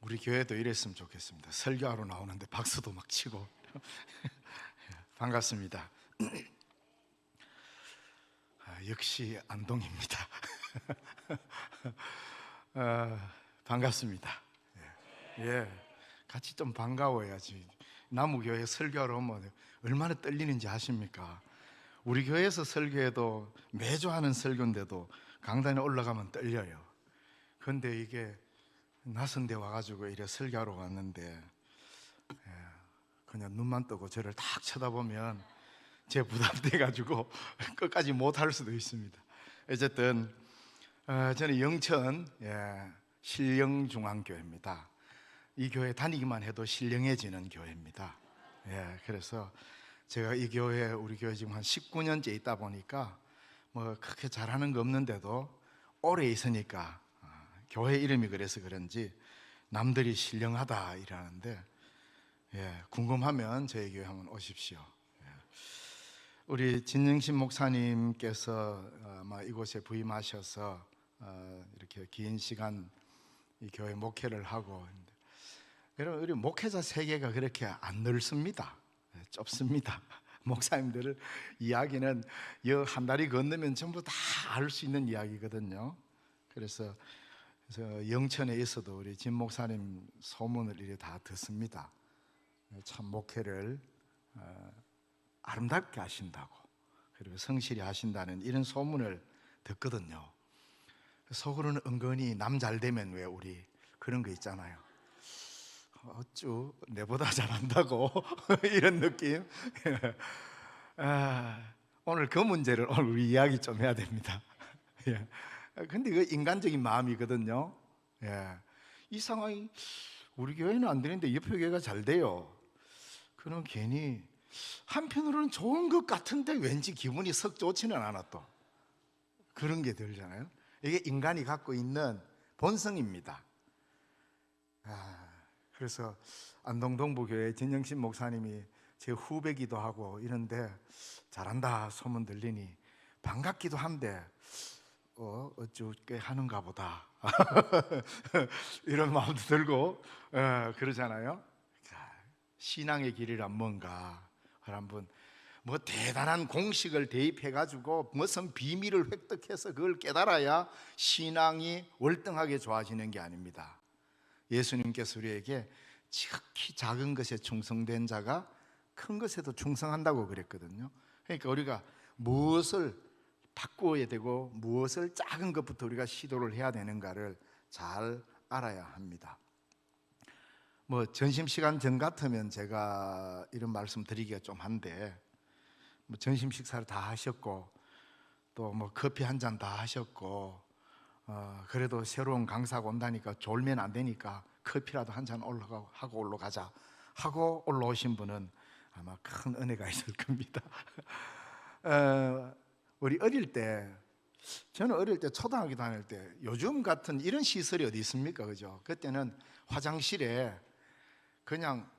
우리 교회도 이랬으면 좋겠습니다. 설교하러 나오는데 박수도 막 치고. 반갑습니다. 역시 안동입니다. 반갑습니다. 예, 같이 좀 반가워야지. 나무교회 설교하러 오면 얼마나 떨리는지 아십니까? 우리 교회에서 설교해도 매주 하는 설교인데도 강단에 올라가면 떨려요. 그런데 이게 낯선 데 와가지고 이래 설교하러 왔는데 그냥 눈만 뜨고 저를 딱 쳐다보면 제 부담돼가지고 끝까지 못할 수도 있습니다. 어쨌든 저는 영천 신령중앙교회입니다. 이 교회 다니기만 해도 신령해지는 교회입니다. 그래서 제가 이 교회, 우리 교회 지금 한 19년째 있다 보니까 뭐 그렇게 잘하는 거 없는데도 오래 있으니까 교회 이름이 그래서 그런지 남들이 신령하다 이러는데 궁금하면 저희 교회 한번 오십시오. 우리 진영신 목사님께서 아마 이곳에 부임하셔서 이렇게 긴 시간 이 교회 목회를 하고, 여러분 우리 목회자 세계가 그렇게 안 넓습니다. 좁습니다. 목사님들 이야기는 한 다리 건너면 전부 다 알 수 있는 이야기거든요. 그래서 영천에 있어도 우리 진 목사님 소문을 이렇게 다 듣습니다. 참 목회를 아름답게 하신다고, 그리고 성실히 하신다는 이런 소문을 듣거든요. 속으로는 은근히 남 잘 되면 왜 우리 그런 거 있잖아요. 어쭈 내보다 잘한다고 이런 느낌. 오늘 그 문제를 오늘 우리 이야기 좀 해야 됩니다. 근데 그 인간적인 마음이거든요. 이 상황이 우리 교회는 안 되는데 옆에 교회가 잘 돼요. 그럼 괜히 한편으로는 좋은 것 같은데 왠지 기분이 썩 좋지는 않아. 또 그런 게 들잖아요. 이게 인간이 갖고 있는 본성입니다. 그래서 안동동부교회 진영신 목사님이 제 후배기도 하고 이런데 잘한다 소문 들리니 반갑기도 한데 어쩌게 하는가 보다 이런 마음도 들고 그러잖아요. 신앙의 길이란 뭔가, 한번 뭐 대단한 공식을 대입해가지고 무슨 비밀을 획득해서 그걸 깨달아야 신앙이 월등하게 좋아지는 게 아닙니다. 예수님께서 우리에게 지극히 작은 것에 충성된 자가 큰 것에도 충성한다고 그랬거든요. 그러니까 우리가 무엇을 바꾸어야 되고 무엇을 작은 것부터 우리가 시도를 해야 되는가를 잘 알아야 합니다. 뭐 점심시간 전 같으면 제가 이런 말씀 드리기가 좀 한데, 뭐 점심 식사를 다 하셨고 또 뭐 커피 한 잔 다 하셨고 그래도 새로운 강사가 온다니까 졸면 안 되니까 커피라도 한 잔 하고 올라가자 하고 올라오신 분은 아마 큰 은혜가 있을 겁니다. 우리 어릴 때, 저는 어릴 때 초등학교 다닐 때 요즘 같은 이런 시설이 어디 있습니까? 그죠? 그때는 화장실에 그냥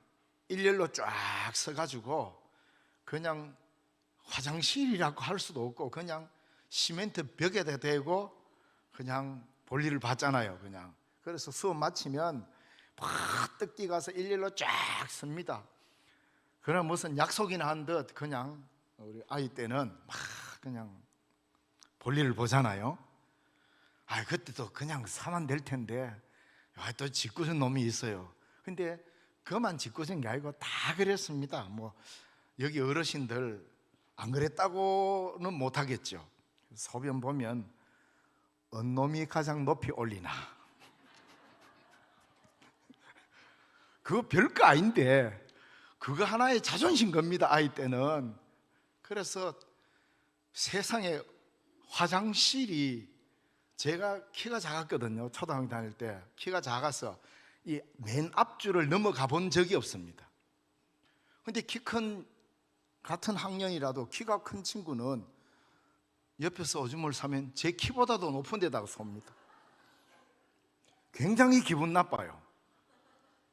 일렬로 쫙 서가지고 그냥 화장실이라고 할 수도 없고 그냥 시멘트 벽에다 대고 그냥 볼일을 봤잖아요. 그냥 그래서 수업 마치면 팍 떡 가서 일렬로 쫙 섭니다. 그럼 무슨 약속이나 한 듯 그냥 우리 아이 때는 막 그냥 볼일을 보잖아요. 그때도 그냥 사면 될 텐데 또 짓궂은 놈이 있어요. 근데 그만 짓궂은 게 아니고 다 그랬습니다. 뭐 여기 어르신들 안 그랬다고는 못하겠죠. 소변 보면 어느 놈이 가장 높이 올리나, 그거 별거 아닌데 그거 하나의 자존심 겁니다, 아이 때는. 그래서 세상에 화장실이, 제가 키가 작았거든요. 초등학교 다닐 때 키가 작아서 이 맨 앞줄을 넘어가 본 적이 없습니다. 근데 키 큰 같은 학년이라도 키가 큰 친구는 옆에서 오줌을 싸면 제 키보다도 높은 데다가 쏩니다. 굉장히 기분 나빠요.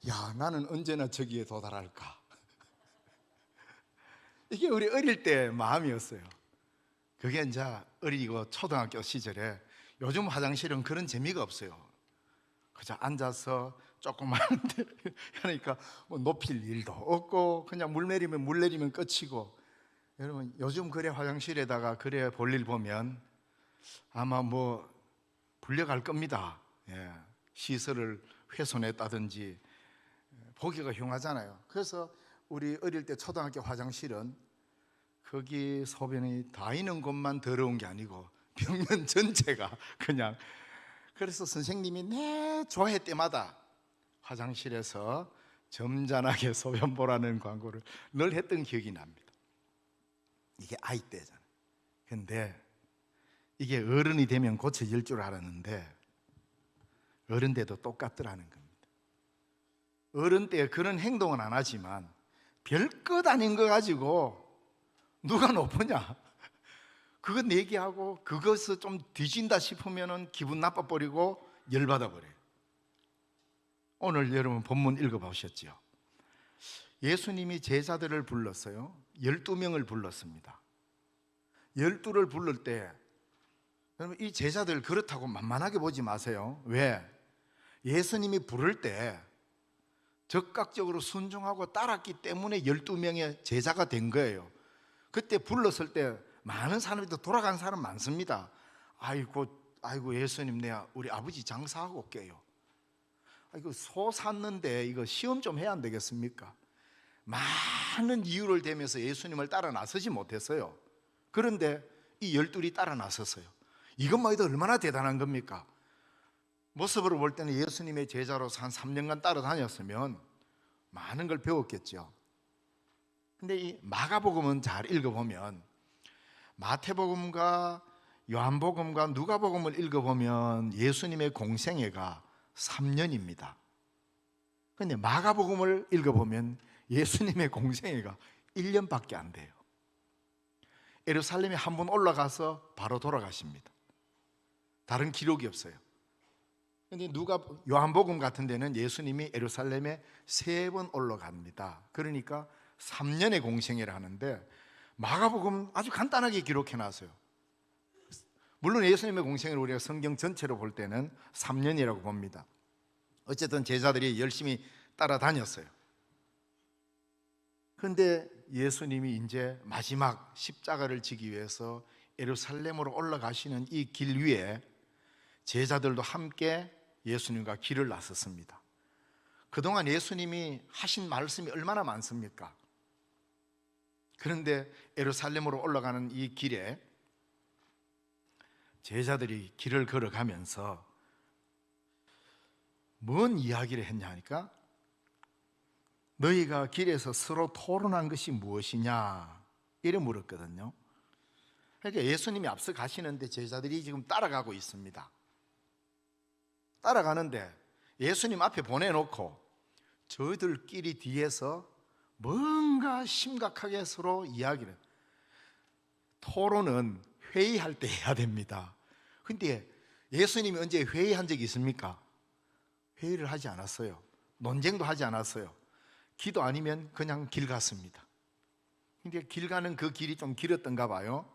야, 나는 언제나 저기에 도달할까. 이게 우리 어릴 때 마음이었어요. 그게 이제 어리고 초등학교 시절에, 요즘 화장실은 그런 재미가 없어요. 그저 앉아서 조그마한데 그러니까 뭐 높일 일도 없고 그냥 물 내리면 끝이고. 여러분 요즘 그래 화장실에다가 그래 볼일 보면 아마 뭐 불려갈 겁니다. 예, 시설을 훼손했다든지 보기가 흉하잖아요. 그래서 우리 어릴 때 초등학교 화장실은 거기 소변이 닿이는 곳만 더러운 게 아니고 벽면 전체가 그냥. 그래서 선생님이 내 조회 때마다 화장실에서 점잖하게 소변 보라는 광고를 늘 했던 기억이 납니다. 이게 아이 때잖아요. 근데 이게 어른이 되면 고쳐질 줄 알았는데 어른 때도 똑같더라는 겁니다. 어른 때 그런 행동은 안 하지만 별것 아닌 거 가지고 누가 높으냐 그거 내기하고 그것을 좀 뒤진다 싶으면 기분 나빠버리고 열받아 버려요. 오늘 여러분 본문 읽어보셨죠? 예수님이 제자들을 불렀어요. 12명을 불렀습니다. 12를 부를 때 여러분 이 제자들 그렇다고 만만하게 보지 마세요. 왜? 예수님이 부를 때 적극적으로 순종하고 따랐기 때문에 12명의 제자가 된 거예요. 그때 불렀을 때 많은 사람들이 돌아간 사람 많습니다. 아이고 예수님 내가 우리 아버지 장사하고 올게요. 이거 소 샀는데 이거 시험 좀 해야 안 되겠습니까? 많은 이유를 대면서 예수님을 따라 나서지 못했어요. 그런데 이 12이 따라 나섰어요. 이것만 해도 얼마나 대단한 겁니까? 모습으로 볼 때는 예수님의 제자로서 한 3년간 따라다녔으면 많은 걸 배웠겠죠. 근데 이 마가복음은 잘 읽어보면 마태복음과 요한복음과 누가복음을 읽어보면 예수님의 공생애가 3년입니다. 그런데 마가복음을 읽어보면 예수님의 공생애가 1년밖에 안 돼요. 예루살렘에 한 번 올라가서 바로 돌아가십니다. 다른 기록이 없어요. 그런데 요한복음 같은 데는 예수님이 예루살렘에 3번 올라갑니다. 그러니까 3년의 공생애를 하는데 마가복음 아주 간단하게 기록해 놨어요. 물론 예수님의 공생애를 우리가 성경 전체로 볼 때는 3년이라고 봅니다. 어쨌든 제자들이 열심히 따라다녔어요. 그런데 예수님이 이제 마지막 십자가를 지기 위해서 예루살렘으로 올라가시는 이 길 위에 제자들도 함께 예수님과 길을 나섰습니다. 그동안 예수님이 하신 말씀이 얼마나 많습니까? 그런데 예루살렘으로 올라가는 이 길에 제자들이 길을 걸어가면서 뭔 이야기를 했냐 하니까 너희가 길에서 서로 토론한 것이 무엇이냐 이래 물었거든요. 그러니까 예수님이 앞서 가시는데 제자들이 지금 따라가고 있습니다. 따라가는데 예수님 앞에 보내놓고 저희들끼리 뒤에서 뭔가 심각하게 서로 이야기를. 토론은 회의할 때 해야 됩니다. 근데 예수님이 언제 회의한 적이 있습니까? 회의를 하지 않았어요. 논쟁도 하지 않았어요. 기도 아니면 그냥 길 갔습니다. 근데 길 가는 그 길이 좀 길었던가 봐요.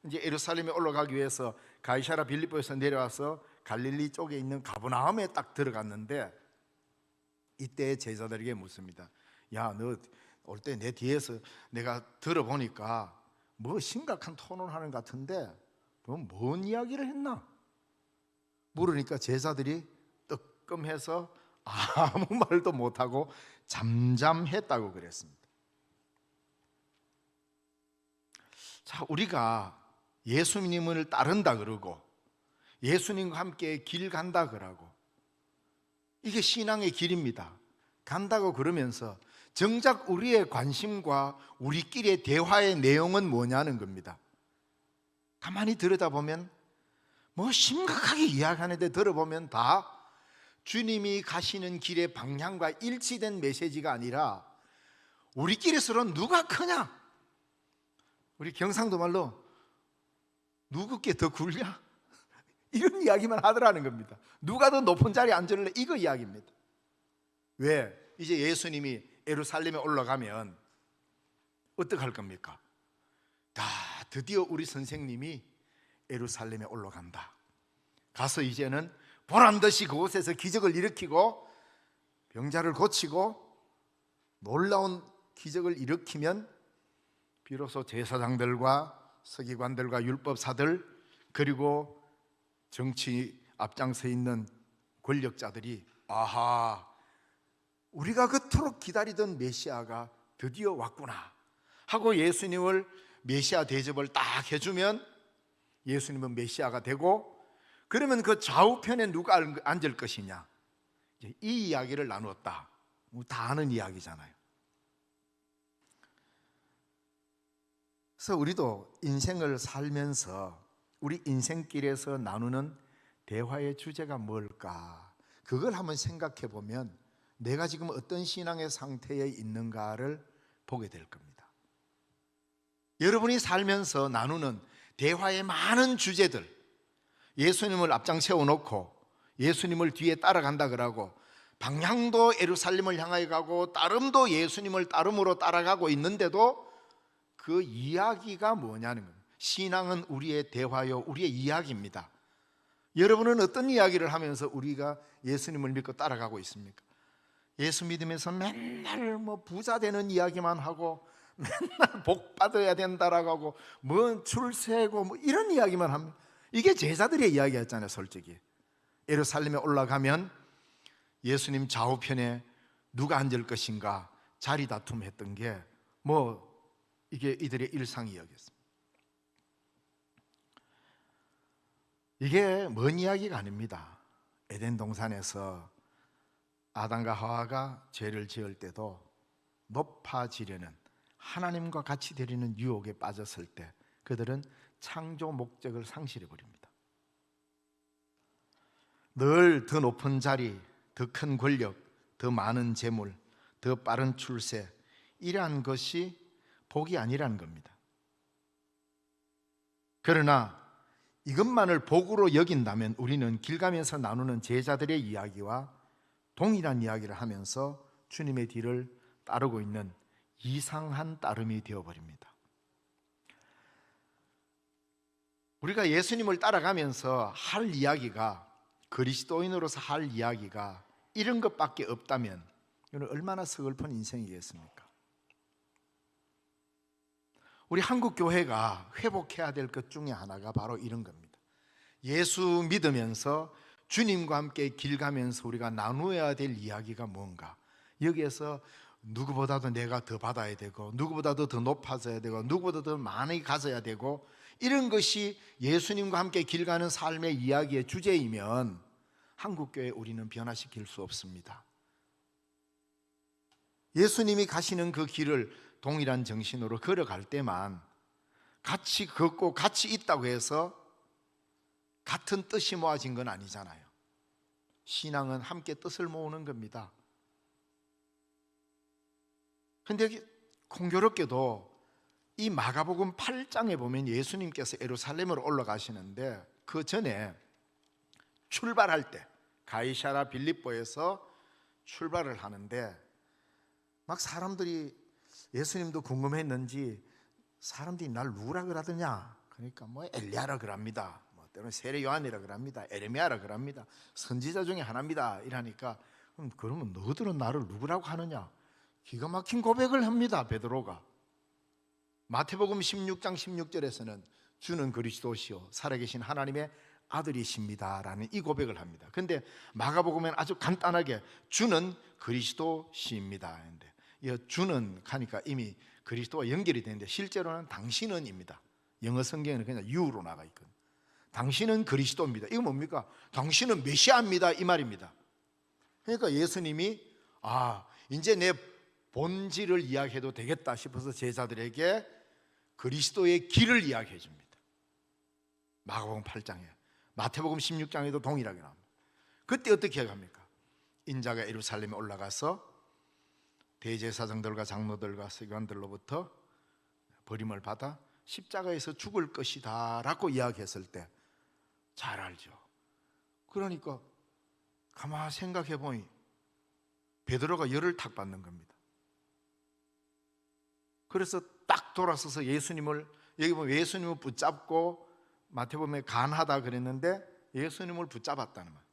이제 예루살렘에 올라가기 위해서 가이사랴 빌립보에서 내려와서 갈릴리 쪽에 있는 가버나움에 딱 들어갔는데 이때 제자들에게 묻습니다. 야, 너 올 때 내 뒤에서 내가 들어보니까 뭐 심각한 토론하는 것 같은데 너 뭔 이야기를 했나? 물으니까 제자들이 뜨끔해서 아무 말도 못하고 잠잠했다고 그랬습니다. 자, 우리가 예수님을 따른다 그러고 예수님과 함께 길 간다 그러고 이게 신앙의 길입니다. 간다고 그러면서 정작 우리의 관심과 우리끼리의 대화의 내용은 뭐냐는 겁니다. 가만히 들여다보면 뭐 심각하게 이야기하는데 들어보면 다 주님이 가시는 길의 방향과 일치된 메시지가 아니라 우리끼리 서로 누가 크냐? 우리 경상도 말로 누구께 더 굴냐? 이런 이야기만 하더라는 겁니다. 누가 더 높은 자리에 앉을래? 이거 이야기입니다. 왜? 이제 예수님이 예루살렘에 올라가면 어떡할 겁니까? 드디어 우리 선생님이 예루살렘에 올라간다. 가서 이제는 보란듯이 그곳에서 기적을 일으키고 병자를 고치고 놀라운 기적을 일으키면 비로소 제사장들과 서기관들과 율법사들 그리고 정치 앞장서 있는 권력자들이 아하, 우리가 그토록 기다리던 메시아가 드디어 왔구나 하고 예수님을 메시아 대접을 딱 해주면 예수님은 메시아가 되고, 그러면 그 좌우편에 누가 앉을 것이냐, 이 이야기를 나누었다. 다 아는 이야기잖아요. 그래서 우리도 인생을 살면서 우리 인생길에서 나누는 대화의 주제가 뭘까, 그걸 한번 생각해 보면 내가 지금 어떤 신앙의 상태에 있는가를 보게 될 겁니다. 여러분이 살면서 나누는 대화의 많은 주제들, 예수님을 앞장 세워놓고 예수님을 뒤에 따라간다 그러고 방향도 예루살렘을 향하여 가고 따름도 예수님을 따름으로 따라가고 있는데도 그 이야기가 뭐냐는 겁니다. 신앙은 우리의 대화요, 우리의 이야기입니다. 여러분은 어떤 이야기를 하면서 우리가 예수님을 믿고 따라가고 있습니까? 예수 믿으면서 맨날 뭐 부자 되는 이야기만 하고 맨날 복 받아야 된다라고 하고 뭐 출세고 뭐 이런 이야기만 합니다. 이게 제자들의 이야기였잖아요. 솔직히 예루살렘에 올라가면 예수님 좌우편에 누가 앉을 것인가 자리 다툼했던 게 뭐 이게 이들의 일상이었습니다. 이게 먼 이야기가 아닙니다. 에덴 동산에서 아담과 하와가 죄를 지을 때도 높아지려는, 하나님과 같이 되려는 유혹에 빠졌을 때 그들은 창조 목적을 상실해 버립니다. 늘 더 높은 자리, 더 큰 권력, 더 많은 재물, 더 빠른 출세, 이러한 것이 복이 아니라는 겁니다. 그러나 이것만을 복으로 여긴다면 우리는 길 가면서 나누는 제자들의 이야기와 동일한 이야기를 하면서 주님의 뒤를 따르고 있는 이상한 따름이 되어버립니다. 우리가 예수님을 따라가면서 할 이야기가, 그리스도인으로서 할 이야기가 이런 것밖에 없다면 이건 얼마나 서글픈 인생이겠습니까? 우리 한국교회가 회복해야 될 것 중에 하나가 바로 이런 겁니다. 예수 믿으면서 주님과 함께 길 가면서 우리가 나누어야 될 이야기가 뭔가, 여기에서 누구보다도 내가 더 받아야 되고 누구보다도 더 높아져야 되고 누구보다도 더 많이 가져야 되고, 이런 것이 예수님과 함께 길 가는 삶의 이야기의 주제이면 한국교회 우리는 변화시킬 수 없습니다. 예수님이 가시는 그 길을 동일한 정신으로 걸어갈 때만 같이 걷고 같이 있다고 해서 같은 뜻이 모아진 건 아니잖아요. 신앙은 함께 뜻을 모으는 겁니다. 그런데 공교롭게도 이 마가복음 8장에 보면 예수님께서 예루살렘으로 올라가시는데 그 전에 출발할 때 가이사랴 빌립보에서 출발을 하는데 막 사람들이, 예수님도 궁금했는지 사람들이 날 누구라 그러더냐, 그러니까 뭐 엘리야라 그럽니다, 뭐 때로는 세례 요한이라 그럽니다, 에레미야라 그럽니다, 선지자 중에 하나입니다 이러니까 그러면 너희들은 나를 누구라고 하느냐, 기가 막힌 고백을 합니다. 베드로가 마태복음 16장 16절에서는 주는 그리스도시요 살아계신 하나님의 아들이십니다 라는 이 고백을 합니다. 그런데 마가복음에는 아주 간단하게 주는 그리스도시입니다 했는데, 이 주는 하니까 이미 그리스도와 연결이 되는데 실제로는 당신은입니다. 영어 성경에는 그냥 you로 나가 있거든요. 당신은 그리스도입니다. 이거 뭡니까? 당신은 메시아입니다 이 말입니다. 그러니까 예수님이 이제 내 본질을 이야기해도 되겠다 싶어서 제자들에게 그리스도의 길을 이야기해 줍니다. 마가복음 8장에, 마태복음 16장에도 동일하게 나옵니다. 그때 어떻게 합니까? 인자가 예루살렘에 올라가서 대제사장들과 장로들과 서기관들로부터 버림을 받아 십자가에서 죽을 것이다 라고 이야기했을 때 잘 알죠. 그러니까 가만히 생각해 보니 베드로가 열을 탁 받는 겁니다. 그래서 딱 돌아서서 예수님을, 여기 보면 예수님을 붙잡고 마태복음에 간하다 그랬는데 예수님을 붙잡았다는 말.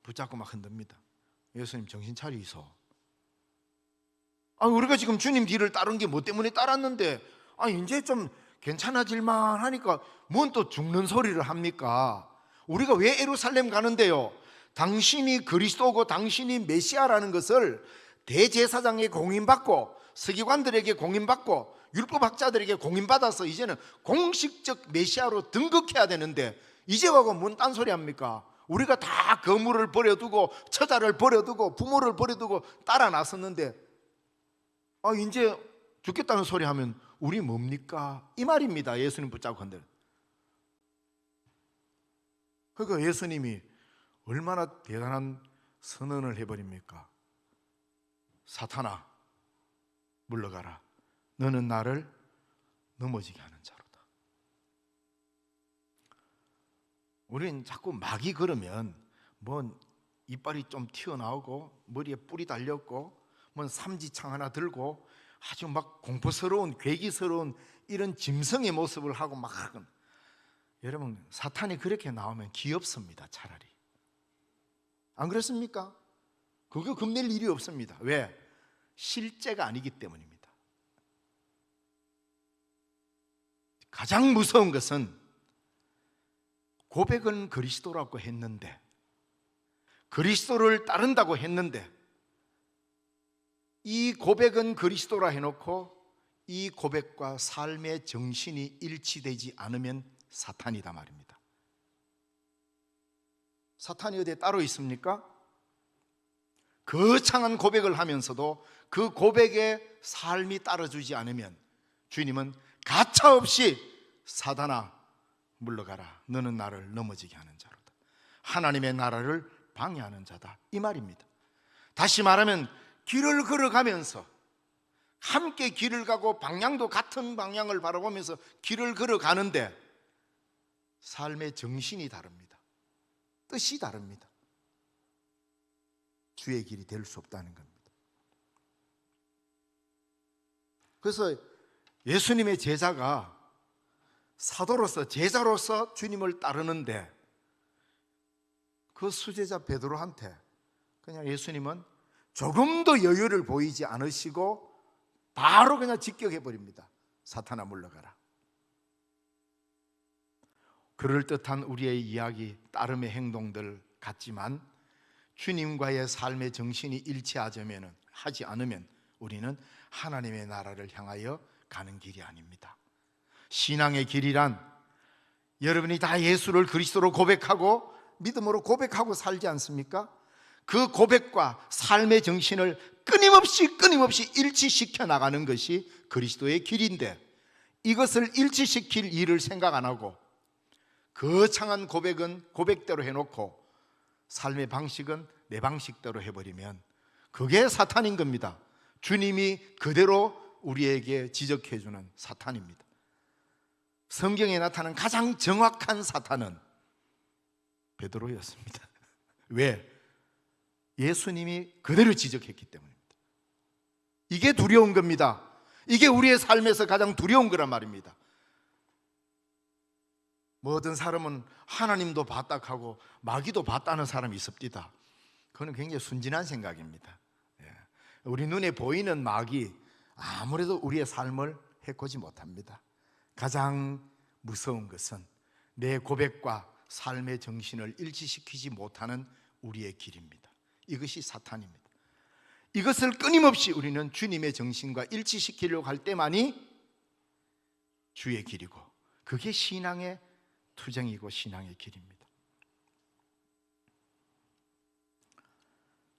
붙잡고 막 흔듭니다. 예수님 정신 차리소. 우리가 지금 주님 뒤를 따른 게 뭐 때문에 따랐는데 이제 좀 괜찮아질만 하니까 뭔 또 죽는 소리를 합니까? 우리가 왜 예루살렘 가는데요? 당신이 그리스도고 당신이 메시아라는 것을 대제사장에 공인받고 서기관들에게 공인받고 율법학자들에게 공인받아서 이제는 공식적 메시아로 등극해야 되는데 이제 와서 뭔 딴소리 합니까? 우리가 다 거물을 버려두고 처자를 버려두고 부모를 버려두고 따라 나섰는데 이제 죽겠다는 소리 하면 우리 뭡니까? 이 말입니다. 예수님 붙잡고 건들. 그러니까 예수님이 얼마나 대단한 선언을 해버립니까? 사탄아 물러가라. 너는 나를 넘어지게 하는 자로다. 우리는 자꾸 막이 걸으면 뭐 이빨이 좀 튀어나오고 머리에 뿔이 달렸고 뭐 삼지창 하나 들고 아주 막 공포스러운 괴기스러운 이런 짐승의 모습을 하고 막 하건, 여러분 사탄이 그렇게 나오면 귀엽습니다. 차라리 안 그렇습니까? 그거 겁낼 일이 없습니다. 왜? 실제가 아니기 때문입니다. 가장 무서운 것은 고백은 그리스도라고 했는데, 그리스도를 따른다고 했는데 이 고백은 그리스도라 해놓고 이 고백과 삶의 정신이 일치되지 않으면 사탄이다 말입니다. 사탄이 어디에 따로 있습니까? 거창한 고백을 하면서도 그 고백에 삶이 따라주지 않으면 주님은 가차없이 사탄아 물러가라. 너는 나를 넘어지게 하는 자로다. 하나님의 나라를 방해하는 자다. 이 말입니다. 다시 말하면 길을 걸어가면서 함께 길을 가고 방향도 같은 방향을 바라보면서 길을 걸어가는데 삶의 정신이 다릅니다. 뜻이 다릅니다. 주의 길이 될 수 없다는 겁니다. 그래서 예수님의 제자가 사도로서 제자로서 주님을 따르는데 그 수제자 베드로한테 그냥 예수님은 조금도 여유를 보이지 않으시고 바로 그냥 직격해 버립니다. 사탄아 물러가라. 그럴듯한 우리의 이야기, 따름의 행동들 같지만 주님과의 삶의 정신이 일치하지 않으면 우리는 하나님의 나라를 향하여 가는 길이 아닙니다. 신앙의 길이란 여러분이 다 예수를 그리스도로 고백하고 믿음으로 고백하고 살지 않습니까? 그 고백과 삶의 정신을 끊임없이 일치시켜 나가는 것이 그리스도의 길인데, 이것을 일치시킬 일을 생각 안 하고 거창한 고백은 고백대로 해놓고 삶의 방식은 내 방식대로 해버리면 그게 사탄인 겁니다. 주님이 그대로 우리에게 지적해주는 사탄입니다. 성경에 나타난 가장 정확한 사탄은 베드로였습니다. 왜? 예수님이 그대로 지적했기 때문입니다. 이게 두려운 겁니다. 이게 우리의 삶에서 가장 두려운 거란 말입니다. 모든 사람은 하나님도 봤다 하고 마귀도 봤다는 사람이 있습니다. 그건 굉장히 순진한 생각입니다. 우리 눈에 보이는 마귀 아무래도 우리의 삶을 해코지 못합니다. 가장 무서운 것은 내 고백과 삶의 정신을 일치시키지 못하는 우리의 길입니다. 이것이 사탄입니다. 이것을 끊임없이 우리는 주님의 정신과 일치시키려고 할 때만이 주의 길이고, 그게 신앙의 투쟁이고 신앙의 길입니다.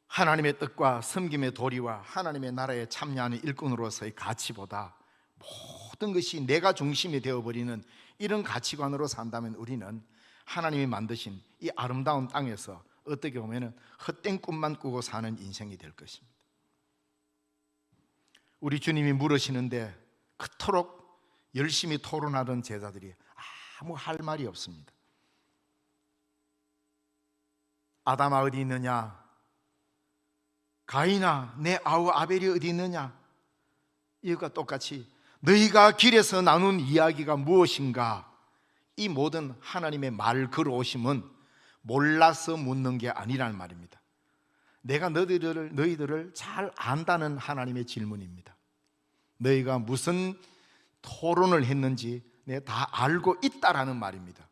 하나님의 뜻과 섬김의 도리와 하나님의 나라에 참여하는 일꾼으로서의 가치보다 모든 것이 내가 중심이 되어버리는 이런 가치관으로 산다면 우리는 하나님이 만드신 이 아름다운 땅에서 어떻게 보면 헛된 꿈만 꾸고 사는 인생이 될 것입니다. 우리 주님이 물으시는데 그토록 열심히 토론하던 제자들이 아무 할 말이 없습니다. 아담아 어디 있느냐? 가인아 내 아우 아벨이 어디 있느냐? 이것과 똑같이 너희가 길에서 나눈 이야기가 무엇인가? 이 모든 하나님의 말 걸어오심은 몰라서 묻는 게 아니라는 말입니다. 내가 너희들을 잘 안다는 하나님의 질문입니다. 너희가 무슨 토론을 했는지 내가 다 알고 있다라는 말입니다.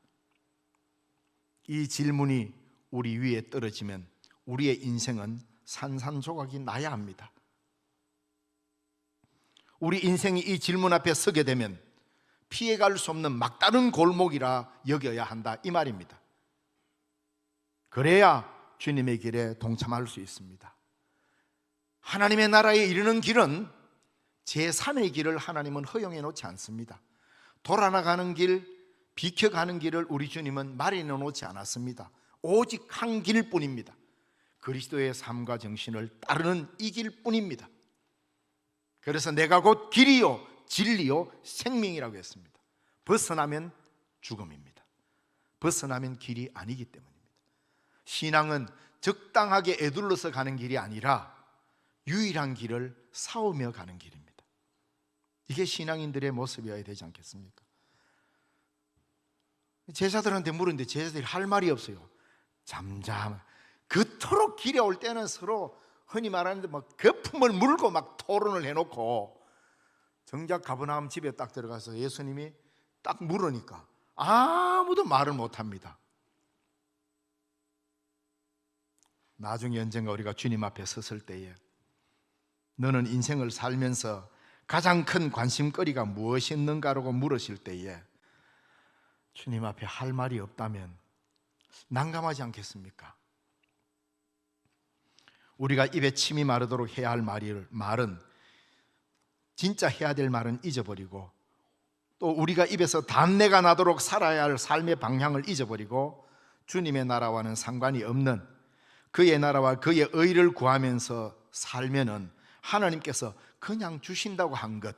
이 질문이 우리 위에 떨어지면 우리의 인생은 산산조각이 나야 합니다. 우리 인생이 이 질문 앞에 서게 되면 피해갈 수 없는 막다른 골목이라 여겨야 한다, 이 말입니다. 그래야 주님의 길에 동참할 수 있습니다. 하나님의 나라에 이르는 길은 제3의 길을 하나님은 허용해 놓지 않습니다. 돌아나가는 길, 비켜가는 길을 우리 주님은 마련해 놓지 않았습니다. 오직 한 길뿐입니다. 그리스도의 삶과 정신을 따르는 이 길뿐입니다. 그래서 내가 곧 길이요 진리요 생명이라고 했습니다. 벗어나면 죽음입니다. 벗어나면 길이 아니기 때문입니다. 신앙은 적당하게 에둘러서 가는 길이 아니라 유일한 길을 싸우며 가는 길입니다. 이게 신앙인들의 모습이어야 되지 않겠습니까? 제자들한테 물었는데 제자들이 할 말이 없어요. 잠잠. 그토록 길에 올 때는 서로 흔히 말하는데 막 거품을 물고 막 토론을 해놓고, 정작 가버나움 집에 딱 들어가서 예수님이 딱 물으니까 아무도 말을 못합니다. 나중에 언젠가 우리가 주님 앞에 섰을 때에 너는 인생을 살면서 가장 큰 관심거리가 무엇이었는가라고 물으실 때에 주님 앞에 할 말이 없다면 난감하지 않겠습니까? 우리가 입에 침이 마르도록 해야 할 말은 진짜 해야 될 말은 잊어버리고, 또 우리가 입에서 단내가 나도록 살아야 할 삶의 방향을 잊어버리고 주님의 나라와는 상관이 없는 그의 나라와 그의 의를 구하면서 살면은 하나님께서 그냥 주신다고 한 것,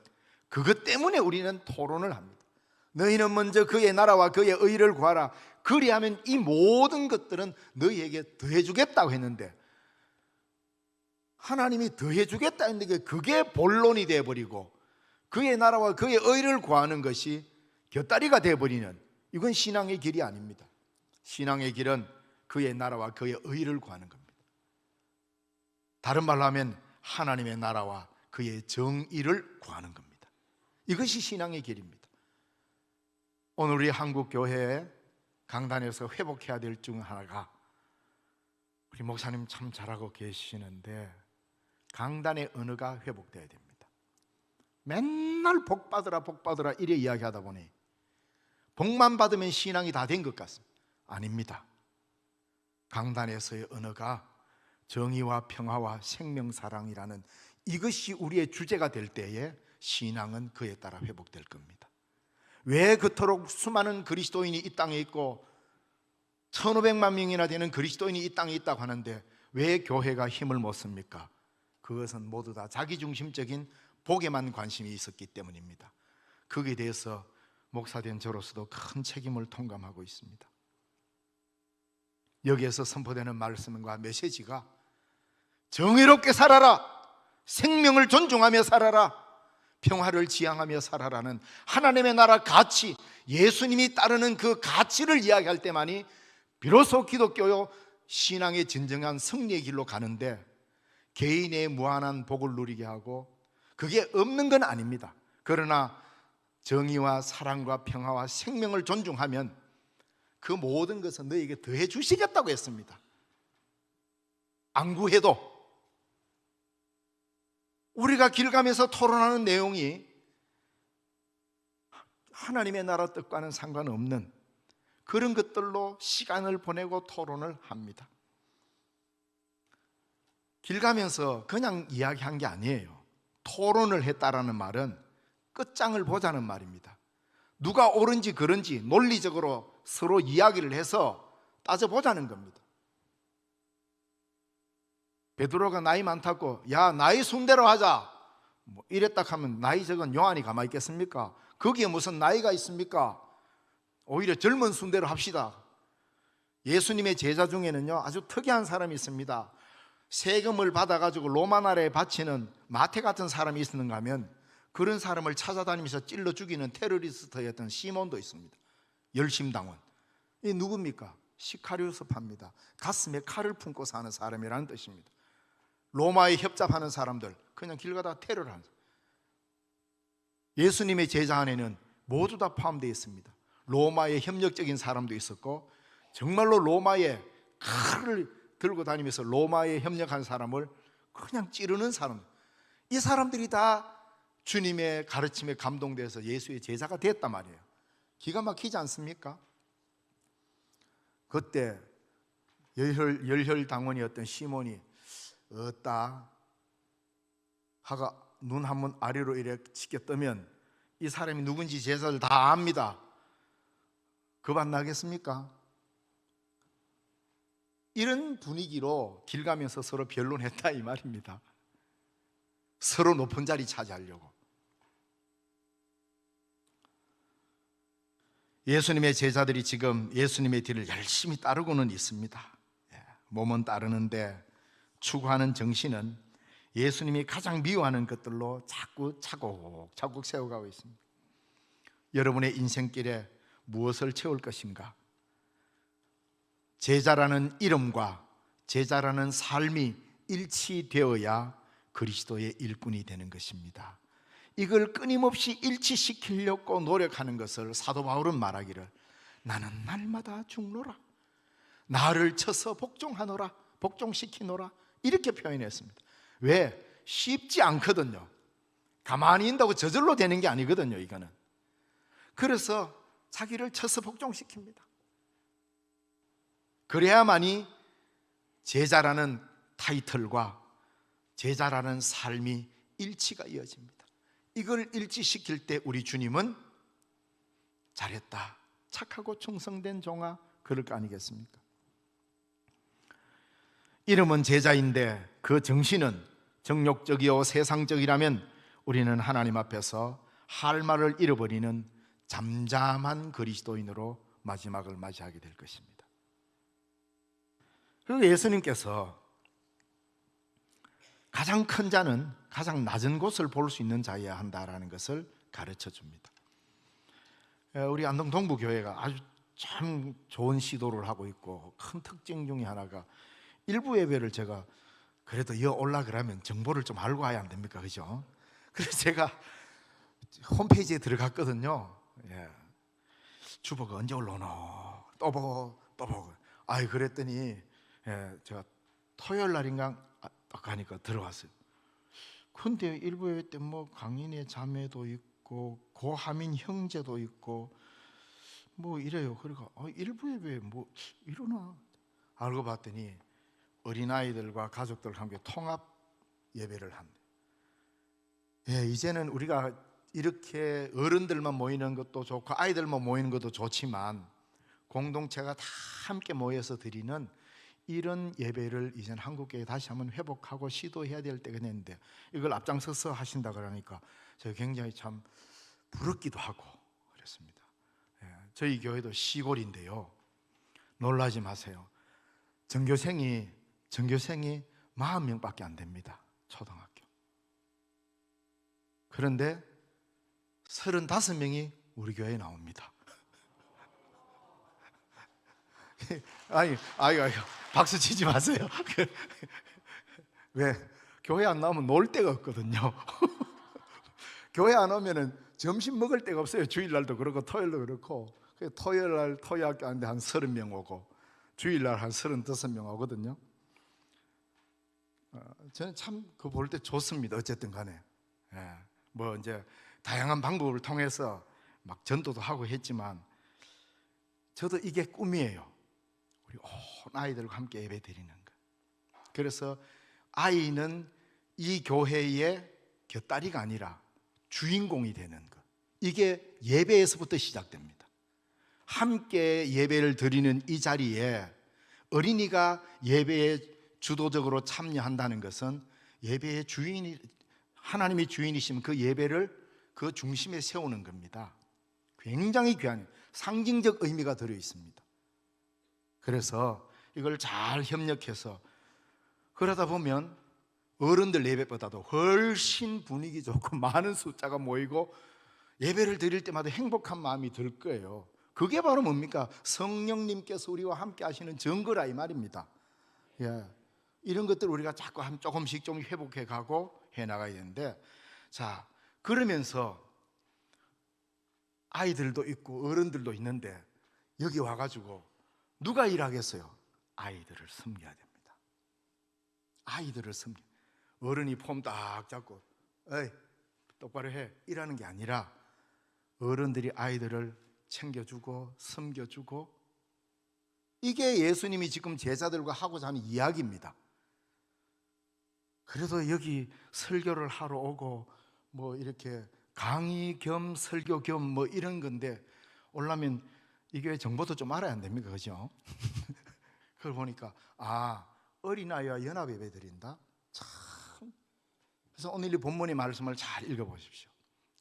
그것 때문에 우리는 토론을 합니다. 너희는 먼저 그의 나라와 그의 의를 구하라. 그리하면 이 모든 것들은 너희에게 더해주겠다고 했는데, 하나님이 더해주겠다 했는데 그게 본론이 되어버리고 그의 나라와 그의 의를 구하는 것이 곁다리가 되어버리는, 이건 신앙의 길이 아닙니다. 신앙의 길은 그의 나라와 그의 의를 구하는 겁니다. 다른 말로 하면 하나님의 나라와 그의 정의를 구하는 겁니다. 이것이 신앙의 길입니다. 오늘 우리 한국 교회에 강단에서 회복해야 될 중 하나가, 우리 목사님 참 잘하고 계시는데 강단의 언어가 회복돼야 됩니다. 맨날 복 받으라 이래 이야기하다 보니 복만 받으면 신앙이 다 된 것 같습니다. 아닙니다. 강단에서의 언어가 정의와 평화와 생명사랑이라는 이것이 우리의 주제가 될 때에 신앙은 그에 따라 회복될 겁니다. 왜 그토록 수많은 그리스도인이 이 땅에 있고 1500만 명이나 되는 그리스도인이 이 땅에 있다고 하는데 왜 교회가 힘을 못 씁니까? 그것은 모두 다 자기중심적인 복에만 관심이 있었기 때문입니다. 거기에 대해서 목사된 저로서도 큰 책임을 통감하고 있습니다. 여기에서 선포되는 말씀과 메시지가 정의롭게 살아라, 생명을 존중하며 살아라, 평화를 지향하며 살아라는 하나님의 나라 가치, 예수님이 따르는 그 가치를 이야기할 때만이 비로소 기독교 신앙의 진정한 승리의 길로 가는데, 개인의 무한한 복을 누리게 하고 그게 없는 건 아닙니다. 그러나 정의와 사랑과 평화와 생명을 존중하면 그 모든 것은 너에게 더해 주시겠다고 했습니다. 안 구해도. 우리가 길 가면서 토론하는 내용이 하나님의 나라 뜻과는 상관없는 그런 것들로 시간을 보내고 토론을 합니다. 길 가면서 그냥 이야기한 게 아니에요. 토론을 했다라는 말은 끝장을 보자는 말입니다. 누가 옳은지 그른지 논리적으로 서로 이야기를 해서 따져보자는 겁니다. 베드로가 나이 많다고 야 나이 순대로 하자 뭐 이랬다 하면 나이 적은 요한이 가만히 있겠습니까? 거기에 무슨 나이가 있습니까? 오히려 젊은 순대로 합시다. 예수님의 제자 중에는요 아주 특이한 사람이 있습니다. 세금을 받아가지고 로마 나라에 바치는 마태 같은 사람이 있었는가 하면 그런 사람을 찾아다니면서 찔러 죽이는 테러리스트였던 시몬도 있습니다. 열심당원. 이 누굽니까? 시카리오스 파입니다. 가슴에 칼을 품고 사는 사람이라는 뜻입니다. 로마에 협잡하는 사람들, 그냥 길 가다가 테러를 하는 사람. 예수님의 제자 안에는 모두 다 포함되어 있습니다. 로마의 협력적인 사람도 있었고, 정말로 로마에 칼을 들고 다니면서 로마에 협력한 사람을 그냥 찌르는 사람, 이 사람들이 다 주님의 가르침에 감동돼서 예수의 제자가 됐단 말이에요. 기가 막히지 않습니까? 그때 열혈당원이었던 시몬이 어따 하가 눈 한번 아래로 이렇게 치켜 뜨면 이 사람이 누군지 제자들 다 압니다. 그만 나겠습니까? 이런 분위기로 길 가면서 서로 변론했다 이 말입니다. 서로 높은 자리 차지하려고. 예수님의 제자들이 지금 예수님의 뒤를 열심히 따르고는 있습니다. 몸은 따르는데 추구하는 정신은 예수님이 가장 미워하는 것들로 자꾸 차곡차곡 세워가고 있습니다. 여러분의 인생길에 무엇을 채울 것인가? 제자라는 이름과 제자라는 삶이 일치되어야 그리스도의 일꾼이 되는 것입니다. 이걸 끊임없이 일치시키려고 노력하는 것을 사도 바울은 말하기를 나는 날마다 죽노라, 나를 쳐서 복종하노라, 복종시키노라, 이렇게 표현했습니다. 왜? 쉽지 않거든요. 가만히 있다고 저절로 되는 게 아니거든요, 이거는. 그래서 자기를 쳐서 복종시킵니다. 그래야만이 제자라는 타이틀과 제자라는 삶이 일치가 이어집니다. 이걸 일치시킬 때 우리 주님은 잘했다, 착하고 충성된 종아, 그럴 거 아니겠습니까? 이름은 제자인데 그 정신은 정욕적이요 세상적이라면 우리는 하나님 앞에서 할 말을 잃어버리는 잠잠한 그리스도인으로 마지막을 맞이하게 될 것입니다. 그리고 예수님께서 가장 큰 자는 가장 낮은 곳을 볼 수 있는 자여야 한다라는 것을 가르쳐 줍니다. 우리 안동 동부교회가 아주 참 좋은 시도를 하고 있고, 큰 특징 중에 하나가 일부 예배를 제가 그래도 이어 올라 그러면 정보를 좀 알고 와야 안 됩니까? 그죠? 그래서 제가 홈페이지에 들어갔거든요. 주보가 언제 올라오노? 또 보고. 그랬더니 제가 토요일 날인가 딱 가니까 들어왔어요. 근데 일부 예배 때 뭐 강인의 자매도 있고 고하민 형제도 있고 뭐 이래요. 그러니까 일부 예배 뭐 이러나 알고 봤더니 어린아이들과 가족들과 함께 통합 예배를 한대. 이제는 우리가 이렇게 어른들만 모이는 것도 좋고 아이들만 모이는 것도 좋지만 공동체가 다 함께 모여서 드리는 이런 예배를 이제는 한국교회에 다시 한번 회복하고 시도해야 될 때가 됐는데, 이걸 앞장서서 하신다 그러니까 제가 굉장히 참 부럽기도 하고 그랬습니다. 저희 교회도 시골인데요, 놀라지 마세요. 전교생이 40명밖에 안 됩니다. 초등학교. 그런데 35명이 우리 교회에 나옵니다. 아니, 박수 치지 마세요. 왜? 교회 안 나오면 놀 데가 없거든요. 교회 안 오면은 점심 먹을 데가 없어요. 주일날도 그렇고 토요일도 그렇고. 토요일날 토요학교 하는데 한 30명 오고 주일날 한 35명 오거든요. 저는 참 그거 볼 때 좋습니다. 어쨌든 간에 뭐 이제 다양한 방법을 통해서 막 전도도 하고 했지만 저도 이게 꿈이에요. 우리 온 아이들과 함께 예배 드리는 것. 그래서 아이는 이 교회의 곁다리가 아니라 주인공이 되는 것. 이게 예배에서부터 시작됩니다. 함께 예배를 드리는 이 자리에 어린이가 예배에 주도적으로 참여한다는 것은 예배의 주인이, 하나님의 주인이시면 그 예배를 그 중심에 세우는 겁니다. 굉장히 귀한 상징적 의미가 들어 있습니다. 그래서 이걸 잘 협력해서 그러다 보면 어른들 예배보다도 훨씬 분위기 좋고 많은 숫자가 모이고 예배를 드릴 때마다 행복한 마음이 들 거예요. 그게 바로 뭡니까? 성령님께서 우리와 함께 하시는 증거라 이 말입니다. 예. 이런 것들 우리가 자꾸 조금씩 좀 회복해 가고 해 나가야 되는데, 자, 그러면서 아이들도 있고 어른들도 있는데 여기 와가지고 누가 일하겠어요? 아이들을 섬겨야 됩니다. 아이들을 섬겨. 어른이 폼 딱 잡고 에이 똑바로 해 이라는 게 아니라 어른들이 아이들을 챙겨주고 섬겨주고, 이게 예수님이 지금 제자들과 하고자 하는 이야기입니다. 그래도 여기 설교를 하러 오고 뭐 이렇게 강의 겸 설교 겸 뭐 이런 건데 오려면 이 교회 정보도 좀 알아야 안 됩니까? 그죠? 그걸 보니까 어린아이와 연합예배 드린다? 참. 그래서 오늘 이 본문의 말씀을 잘 읽어보십시오.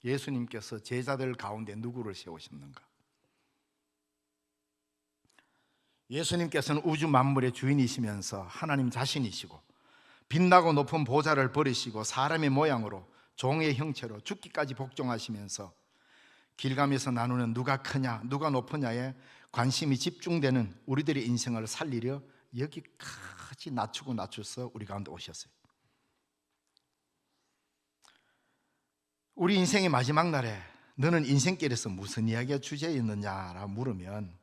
예수님께서 제자들 가운데 누구를 세우셨는가? 예수님께서는 우주 만물의 주인이시면서 하나님 자신이시고 빛나고 높은 보좌를 버리시고 사람의 모양으로 종의 형체로 죽기까지 복종하시면서 길가면서 나누는 누가 크냐 누가 높으냐에 관심이 집중되는 우리들의 인생을 살리려 여기까지 낮춰서 우리 가운데 오셨어요. 우리 인생의 마지막 날에 너는 인생길에서 무슨 이야기가 주제였느냐라고 물으면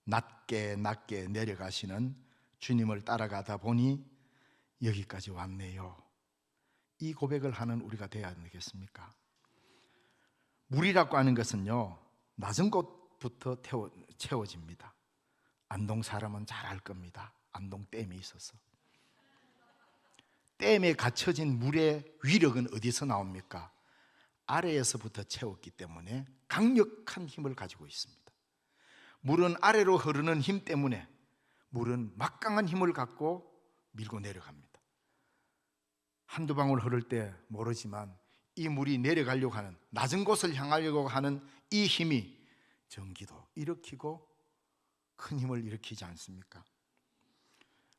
낮게 내려가시는 주님을 따라가다 보니 여기까지 왔네요. 이 고백을 하는 우리가 되어야 되겠습니까? 물이라고 하는 것은요, 낮은 곳부터 채워집니다. 안동 사람은 잘 알 겁니다. 안동 댐이 있어서. 댐에 갇혀진 물의 위력은 어디서 나옵니까? 아래에서부터 채웠기 때문에 강력한 힘을 가지고 있습니다. 물은 아래로 흐르는 힘 때문에 물은 막강한 힘을 갖고 밀고 내려갑니다. 한두 방울 흐를 때 모르지만 이 물이 내려가려고 하는, 낮은 곳을 향하려고 하는 이 힘이 전기도 일으키고 큰 힘을 일으키지 않습니까?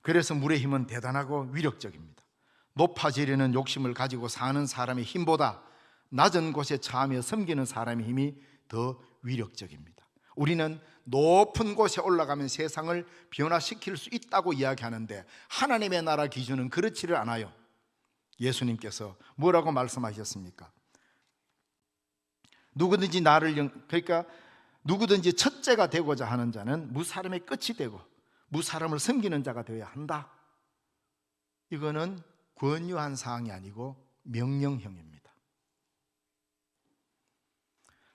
그래서 물의 힘은 대단하고 위력적입니다. 높아지려는 욕심을 가지고 사는 사람의 힘보다 낮은 곳에 처하며 섬기는 사람의 힘이 더 위력적입니다. 우리는 높은 곳에 올라가면 세상을 변화시킬 수 있다고 이야기하는데 하나님의 나라 기준은 그렇지를 않아요. 예수님께서 뭐라고 말씀하셨습니까? 누구든지 누구든지 첫째가 되고자 하는 자는 무사람의 끝이 되고 무사람을 섬기는 자가 되어야 한다. 이거는 권유한 사항이 아니고 명령형입니다.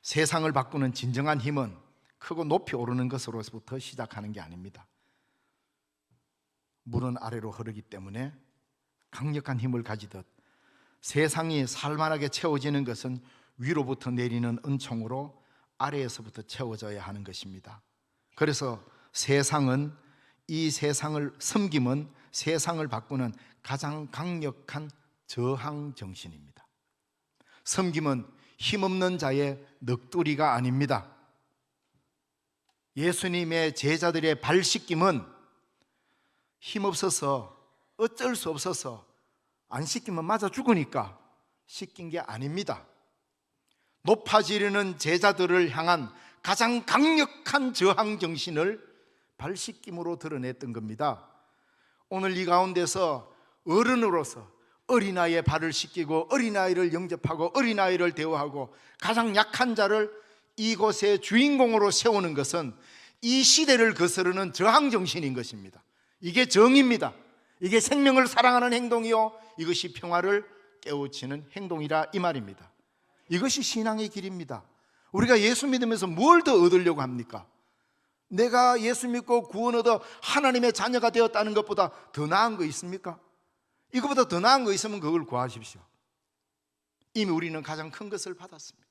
세상을 바꾸는 진정한 힘은 크고 높이 오르는 것으로부터 시작하는 게 아닙니다. 물은 아래로 흐르기 때문에 강력한 힘을 가지듯 세상이 살만하게 채워지는 것은 위로부터 내리는 은총으로 아래에서부터 채워져야 하는 것입니다. 그래서 섬김은 세상을 바꾸는 가장 강력한 저항 정신입니다. 섬김은 힘없는 자의 넋두리가 아닙니다. 예수님의 제자들의 발 씻김은 힘없어서 어쩔 수 없어서 안 씻기면 맞아 죽으니까 씻긴 게 아닙니다. 높아지려는 제자들을 향한 가장 강력한 저항 정신을 발 씻김으로 드러냈던 겁니다. 오늘 이 가운데서 어른으로서 어린아이의 발을 씻기고 어린아이를 영접하고 어린아이를 대우하고 가장 약한 자를 이곳의 주인공으로 세우는 것은 이 시대를 거스르는 저항정신인 것입니다. 이게 정의입니다. 이게 생명을 사랑하는 행동이요, 이것이 평화를 깨우치는 행동이라 이 말입니다. 이것이 신앙의 길입니다. 우리가 예수 믿으면서 뭘 더 얻으려고 합니까? 내가 예수 믿고 구원 얻어 하나님의 자녀가 되었다는 것보다 더 나은 거 있습니까? 이거보다 더 나은 거 있으면 그걸 구하십시오. 이미 우리는 가장 큰 것을 받았습니다.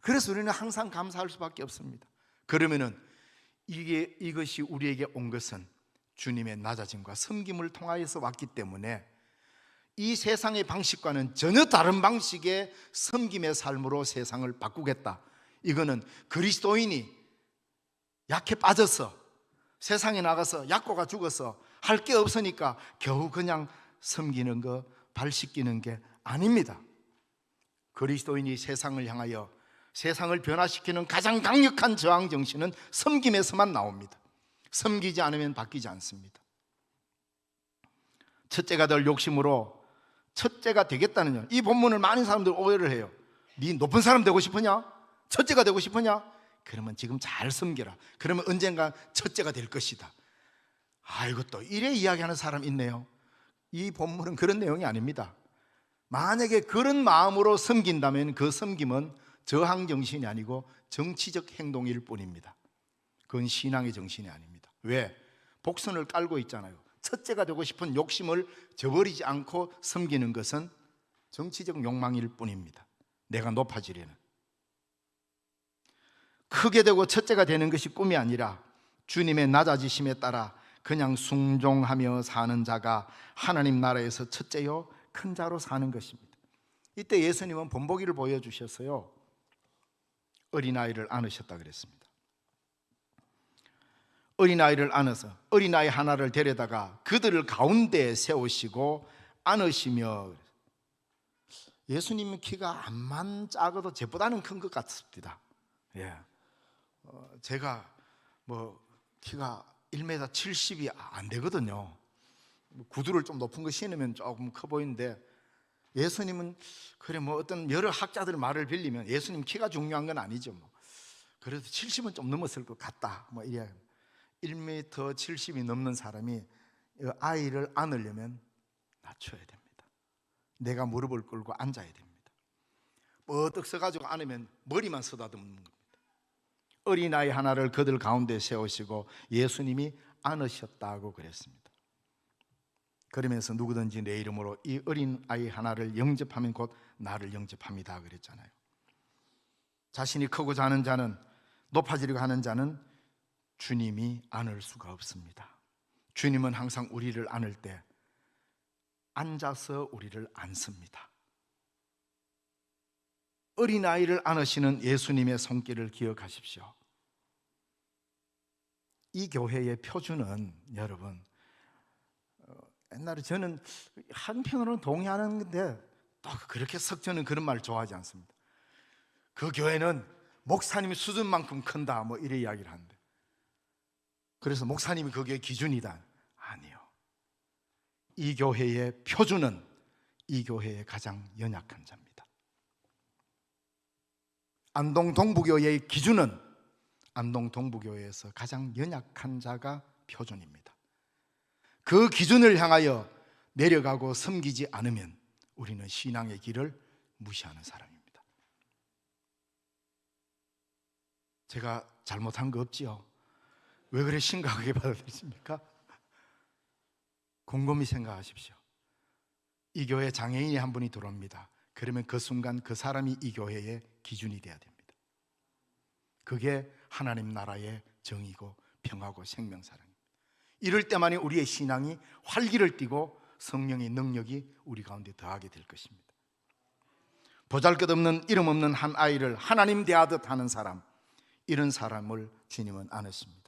그래서 우리는 항상 감사할 수밖에 없습니다. 그러면은 이것이 우리에게 온 것은 주님의 낮아짐과 섬김을 통하여서 왔기 때문에 이 세상의 방식과는 전혀 다른 방식의 섬김의 삶으로 세상을 바꾸겠다. 이거는 그리스도인이 약해 빠져서 세상에 나가서 약고가 죽어서 할 게 없으니까 겨우 그냥 섬기는 거, 발 씻기는 게 아닙니다. 그리스도인이 세상을 향하여 세상을 변화시키는 가장 강력한 저항 정신은 섬김에서만 나옵니다. 섬기지 않으면 바뀌지 않습니다. 첫째가 될 욕심으로 첫째가 되겠다는, 이 본문을 많은 사람들이 오해를 해요. 네 높은 사람 되고 싶으냐? 첫째가 되고 싶으냐? 그러면 지금 잘 섬겨라. 그러면 언젠가 첫째가 될 것이다. 아이고, 또 이래 이야기하는 사람 있네요. 이 본문은 그런 내용이 아닙니다. 만약에 그런 마음으로 섬긴다면 그 섬김은 저항 정신이 아니고 정치적 행동일 뿐입니다. 그건 신앙의 정신이 아닙니다. 왜? 복선을 깔고 있잖아요. 첫째가 되고 싶은 욕심을 저버리지 않고 섬기는 것은 정치적 욕망일 뿐입니다. 내가 높아지려는. 크게 되고 첫째가 되는 것이 꿈이 아니라 주님의 낮아지심에 따라 그냥 순종하며 사는 자가 하나님 나라에서 첫째요 큰 자로 사는 것입니다. 이때 예수님은 본보기를 보여주셨어요. 어린아이를 안으셨다 그랬습니다. 어린아이를 안아서 어린아이 하나를 데려다가 그들을 가운데에 세우시고 안으시며, 예수님은 키가 암만 작아도 제보다는 큰 것 같습니다. 예. 제가 키가 1m 70이 안 되거든요. 구두를 좀 높은 거 신으면 조금 커 보이는데, 예수님은 어떤 여러 학자들 말을 빌리면 예수님 키가 중요한 건 아니죠. 그래도 70은 좀 넘었을 것 같다. 이래. 1m 70이 넘는 사람이 아이를 안으려면 낮춰야 됩니다. 내가 무릎을 꿇고 앉아야 됩니다. 뻗떡 서가지고 안으면 머리만 쓰다듬는 겁니다. 어린아이 하나를 그들 가운데 세우시고 예수님이 안으셨다고 그랬습니다. 그러면서 누구든지 내 이름으로 이 어린아이 하나를 영접하면 곧 나를 영접합니다 그랬잖아요. 자신이 크고자 하는 자는, 높아지려고 하는 자는 주님이 안을 수가 없습니다. 주님은 항상 우리를 안을 때 앉아서 우리를 안습니다. 어린아이를 안으시는 예수님의 손길을 기억하십시오. 이 교회의 표준은, 여러분, 옛날에 저는 한편으로는 동의하는데 또 그렇게 썩 저는 그런 말 좋아하지 않습니다. 그 교회는 목사님의 수준만큼 큰다 이래 이야기를 하는데, 그래서 목사님이 그 교회의 기준이다. 아니요. 이 교회의 표준은 이 교회의 가장 연약한 자입니다. 안동 동부교회의 기준은 안동 동부교회에서 가장 연약한 자가 표준입니다. 그 기준을 향하여 내려가고 섬기지 않으면 우리는 신앙의 길을 무시하는 사람입니다. 제가 잘못한 거 없지요? 왜 그래 심각하게 받아들이십니까? 곰곰이 생각하십시오. 이 교회에 장애인이 한 분이 들어옵니다. 그러면 그 순간 그 사람이 이 교회의 기준이 되어야 됩니다. 그게 하나님 나라의 정의고 평화고 생명사랑입니다. 이럴 때만이 우리의 신앙이 활기를 띠고 성령의 능력이 우리 가운데 더하게 될 것입니다. 보잘것없는 이름 없는 한 아이를 하나님 대하듯 하는 사람, 이런 사람을 주님은 안으십니다.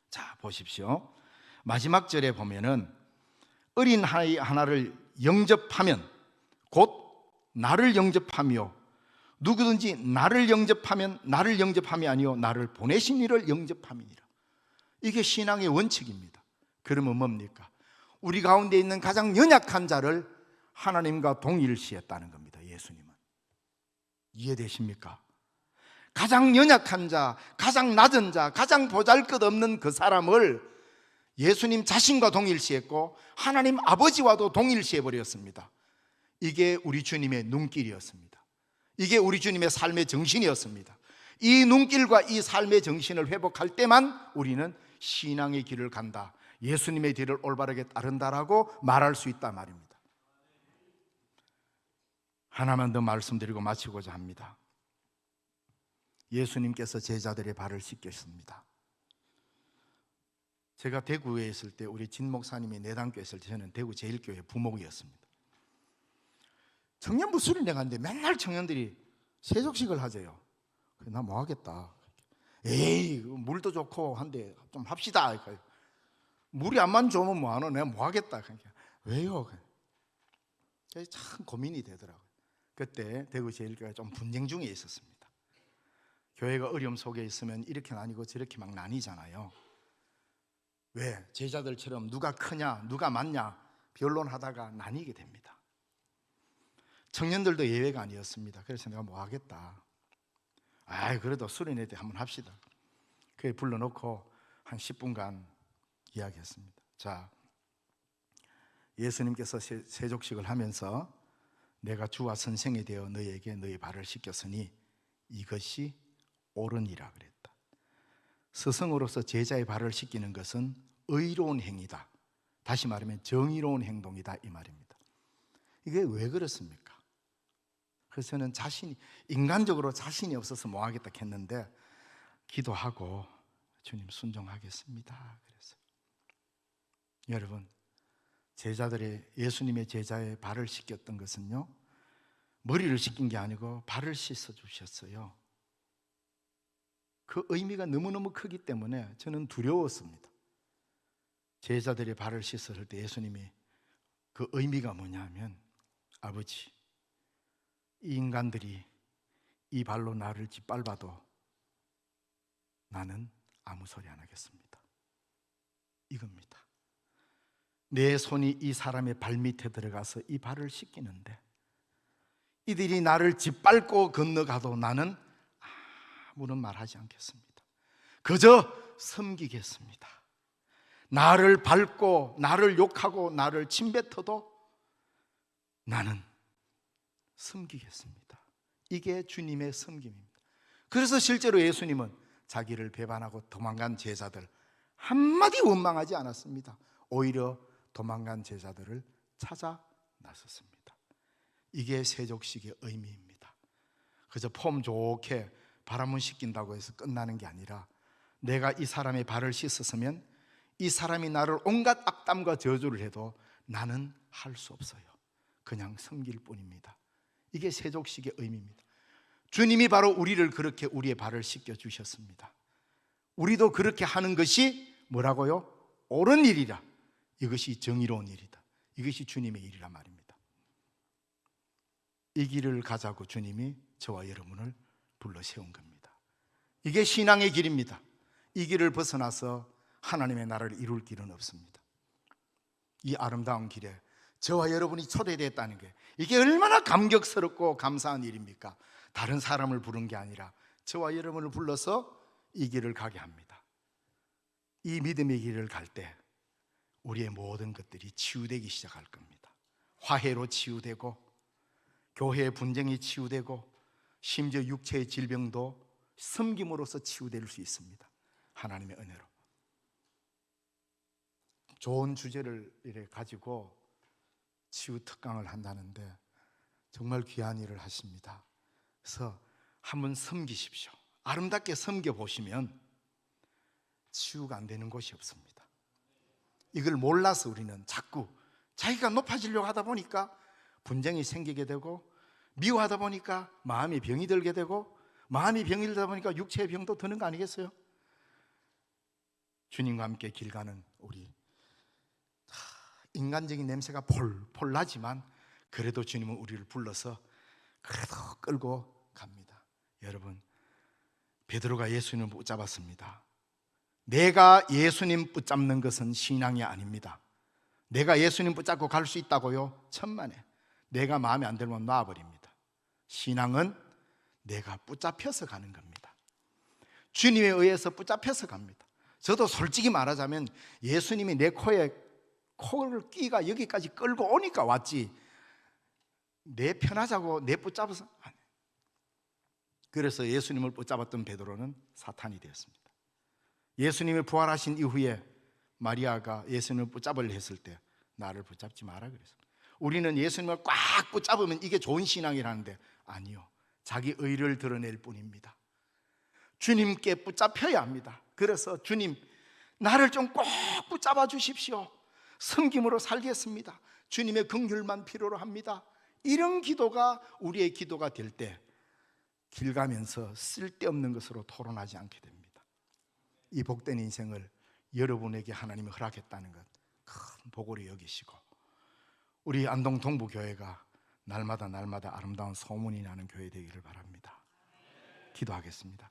자, 보십시오. 마지막 절에 보면은 어린 아이 하나를 영접하면 곧 나를 영접하며, 누구든지 나를 영접하면 나를 영접함이 아니요 나를 보내신 이를 영접함이니라. 이게 신앙의 원칙입니다. 그러면 뭡니까? 우리 가운데 있는 가장 연약한 자를 하나님과 동일시했다는 겁니다. 예수님은. 이해되십니까? 가장 연약한 자, 가장 낮은 자, 가장 보잘것없는 그 사람을 예수님 자신과 동일시했고 하나님 아버지와도 동일시해버렸습니다. 이게 우리 주님의 눈길이었습니다. 이게 우리 주님의 삶의 정신이었습니다. 이 눈길과 이 삶의 정신을 회복할 때만 우리는 신앙의 길을 간다, 예수님의 길을 올바르게 따른다라고 말할 수 있단 말입니다. 하나만 더 말씀드리고 마치고자 합니다. 예수님께서 제자들의 발을 씻겼습니다. 제가 대구에 있을 때 우리 진 목사님이 내당교에 있을 때 저는 대구 제일교회 부목이었습니다. 청년부 수련회 갔는데 맨날 청년들이 세족식을 하재요. 그래서 나 뭐 하겠다. 에이, 물도 좋고 한데 좀 합시다. 물이 안만 좋으면 뭐하노? 내가 뭐 하겠다. 왜요? 참 고민이 되더라고요. 그때 대구 제일교회가 좀 분쟁 중에 있었습니다. 교회가 어려움 속에 있으면 이렇게 나뉘고 저렇게 막 나뉘잖아요. 왜? 제자들처럼 누가 크냐 누가 맞냐 변론하다가 나뉘게 됩니다. 청년들도 예외가 아니었습니다. 그래서 내가 뭐 하겠다, 그래도 수련회 때 한번 합시다. 그래 불러놓고 한 10분간 이야기했습니다. 자, 예수님께서 세족식을 하면서 내가 주와 선생이 되어 너희에게 너희 발을 씻겼으니 이것이 옳으니라 그랬다. 스승으로서 제자의 발을 씻기는 것은 의로운 행위다. 다시 말하면 정의로운 행동이다 이 말입니다. 이게 왜 그렇습니까? 그래서 저는 인간적으로 자신이 없어서 뭐 하겠다 했는데 기도하고 주님 순종하겠습니다 그랬어요. 여러분, 예수님의 제자의 발을 씻겼던 것은요, 머리를 씻긴 게 아니고 발을 씻어 주셨어요. 그 의미가 너무너무 크기 때문에 저는 두려웠습니다. 제자들의 발을 씻었을 때 예수님이 그 의미가 뭐냐면, 아버지, 이 인간들이 이 발로 나를 짓밟아도 나는 아무 소리 안 하겠습니다. 이겁니다. 내 손이 이 사람의 발밑에 들어가서 이 발을 씻기는데 이들이 나를 짓밟고 건너가도 나는 아무런 말 하지 않겠습니다. 그저 섬기겠습니다. 나를 밟고 나를 욕하고 나를 침뱉어도 나는 섬기겠습니다. 이게 주님의 섬김입니다. 그래서 실제로 예수님은 자기를 배반하고 도망간 제자들 한마디 원망하지 않았습니다. 오히려 도망간 제자들을 찾아 나섰습니다. 이게 세족식의 의미입니다. 그저 폼 좋게 발 한번 씻긴다고 해서 끝나는 게 아니라, 내가 이 사람의 발을 씻었으면 이 사람이 나를 온갖 악담과 저주를 해도 나는 할 수 없어요. 그냥 섬길 뿐입니다. 이게 세족식의 의미입니다. 주님이 바로 우리를 그렇게 우리의 발을 씻겨 주셨습니다. 우리도 그렇게 하는 것이 뭐라고요? 옳은 일이라. 이것이 정의로운 일이다. 이것이 주님의 일이란 말입니다. 이 길을 가자고 주님이 저와 여러분을 불러 세운 겁니다. 이게 신앙의 길입니다. 이 길을 벗어나서 하나님의 나라를 이룰 길은 없습니다. 이 아름다운 길에 저와 여러분이 초대됐다는 게 이게 얼마나 감격스럽고 감사한 일입니까? 다른 사람을 부른 게 아니라 저와 여러분을 불러서 이 길을 가게 합니다. 이 믿음의 길을 갈 때 우리의 모든 것들이 치유되기 시작할 겁니다. 화해로 치유되고, 교회의 분쟁이 치유되고, 심지어 육체의 질병도 섬김으로써 치유될 수 있습니다. 하나님의 은혜로. 좋은 주제를 이렇게 가지고 치유 특강을 한다는데 정말 귀한 일을 하십니다. 그래서 한번 섬기십시오. 아름답게 섬겨보시면 치유가 안 되는 곳이 없습니다. 이걸 몰라서 우리는 자꾸 자기가 높아지려고 하다 보니까 분쟁이 생기게 되고, 미워하다 보니까 마음이 병이 들게 되고, 마음이 병이 들다 보니까 육체의 병도 드는 거 아니겠어요? 주님과 함께 길 가는 우리, 인간적인 냄새가 폴폴 나지만 그래도 주님은 우리를 불러서 그래도 끌고 갑니다. 여러분, 베드로가 예수님을 붙잡았습니다. 내가 예수님 붙잡는 것은 신앙이 아닙니다. 내가 예수님 붙잡고 갈 수 있다고요? 천만에. 내가 마음에 안 들면 놔버립니다. 신앙은 내가 붙잡혀서 가는 겁니다. 주님에 의해서 붙잡혀서 갑니다. 저도 솔직히 말하자면 예수님이 내 코를 끼가 여기까지 끌고 오니까 왔지, 내 편하자고 내 붙잡아서. 그래서 예수님을 붙잡았던 베드로는 사탄이 되었습니다. 예수님이 부활하신 이후에 마리아가 예수님을 붙잡으려 했을 때 나를 붙잡지 마라 그랬습니다. 우리는 예수님을 꽉 붙잡으면 이게 좋은 신앙이라는데 아니요, 자기 의를 드러낼 뿐입니다. 주님께 붙잡혀야 합니다. 그래서 주님, 나를 좀 꼭 붙잡아 주십시오. 섬김으로 살겠습니다. 주님의 긍휼만 필요로 합니다. 이런 기도가 우리의 기도가 될 때 길 가면서 쓸데없는 것으로 토론하지 않게 됩니다. 이 복된 인생을 여러분에게 하나님이 허락했다는 것 큰 복으로 여기시고, 우리 안동 동부교회가 날마다 아름다운 소문이 나는 교회 되기를 바랍니다. 기도하겠습니다.